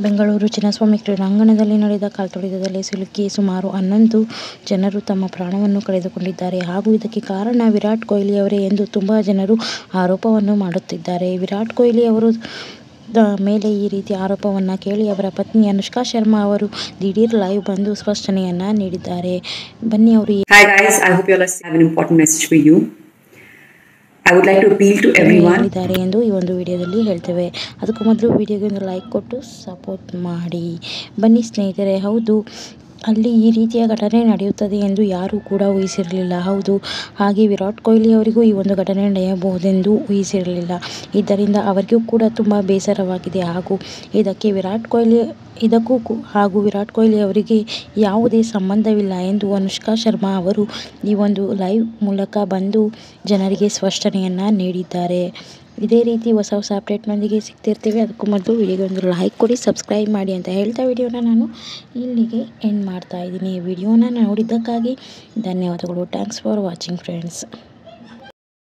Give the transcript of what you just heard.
ಬೆಂಗಳೂರು ಚಿನ್ನಸ್ವಾಮಿ ಕ್ರೀಡಾಂಗಣದಲ್ಲಿ ನಡೆದ ಕಾಲ್ತುಳಿತದಲ್ಲಿ ಸಿಲುಕಿ ಸುಮಾರು 11 ಜನರು ತಮ್ಮ ಪ್ರಾಣವನ್ನು ಕಳೆದುಕೊಂಡಿದ್ದಾರೆ ಹಾಗೂ ಇದಕ್ಕೆ ಕಾರಣ ವಿರಾಟ್ ಕೊಹ್ಲಿ ಅವರೇ ಎಂದು ತುಂಬಾ ಜನರು ಆರೋಪವನ್ನು ಮಾಡುತ್ತಿದ್ದಾರೆ. ವಿರಾಟ್ ಕೊಹ್ಲಿ ಅವರು ಮೇಲೆ ಈ ರೀತಿ ಆರೋಪವನ್ನು ಕೇಳಿ ಅವರ ಪತ್ನಿ ಅನುಷ್ಕಾ ಶರ್ಮಾ ಅವರು ದಿಢೀರ್ ಲೈವ್ ಬಂದು ಸ್ಪಷ್ಟನೆಯನ್ನ ನೀಡಿದ್ದಾರೆ. ಬನ್ನಿ ಅವರು Hi guys, I hope you all have an important message for you. I would like to appeal to everyone. ಹೇಳಿದ್ದಾರೆ ಎಂದು ಈ ಒಂದು ವಿಡಿಯೋದಲ್ಲಿ ಹೇಳ್ತೇವೆ. ಅದಕ್ಕೂ ಮೊದಲು ವಿಡಿಯೋಗೆ ಒಂದು ಲೈಕ್ ಕೊಟ್ಟು ಸಪೋರ್ಟ್ ಮಾಡಿ. ಬನ್ನಿ ಸ್ನೇಹಿತರೆ, ಹೌದು, ಅಲ್ಲಿ ಈ ರೀತಿಯ ಘಟನೆ ನಡೆಯುತ್ತದೆ ಎಂದು ಯಾರೂ ಕೂಡ ಊಹಿಸಿರಲಿಲ್ಲ. ಹೌದು, ಹಾಗೆ ವಿರಾಟ್ ಕೊಹ್ಲಿ ಅವರಿಗೂ ಈ ಒಂದು ಘಟನೆ ನಡೆಯಬಹುದೆಂದು ಊಹಿಸಿರಲಿಲ್ಲ. ಇದರಿಂದ ಅವರಿಗೂ ಕೂಡ ತುಂಬ ಬೇಸರವಾಗಿದೆ ಹಾಗೂ ವಿರಾಟ್ ಕೊಹ್ಲಿ ಅವರಿಗೆ ಯಾವುದೇ ಸಂಬಂಧವಿಲ್ಲ ಎಂದು ಅನುಷ್ಕಾ ಶರ್ಮಾ ಅವರು ಈ ಒಂದು ಲೈವ್ ಮೂಲಕ ಬಂದು ಜನರಿಗೆ ಸ್ಪಷ್ಟನೆಯನ್ನು ನೀಡಿದ್ದಾರೆ. ಇದೇ ರೀತಿ ಹೊಸ ಅಪ್ಡೇಟ್ನೊಂದಿಗೆ ಸಿಗ್ತಿರ್ತೀವಿ. ಅದಕ್ಕೂ ಮೊದಲು ವಿಡಿಯೋಗೆ ಒಂದು ಲೈಕ್ ಕೊಡಿ, ಸಬ್ಸ್ಕ್ರೈಬ್ ಮಾಡಿ ಅಂತ ಹೇಳ್ತಾ ವಿಡಿಯೋನ ನಾನು ಇಲ್ಲಿಗೆ ಎಂಡ್ ಮಾಡ್ತಾ ಇದ್ದೀನಿ. ವಿಡಿಯೋನ ನೋಡಿದ್ದಕ್ಕಾಗಿ ಧನ್ಯವಾದಗಳು. Thanks for watching friends.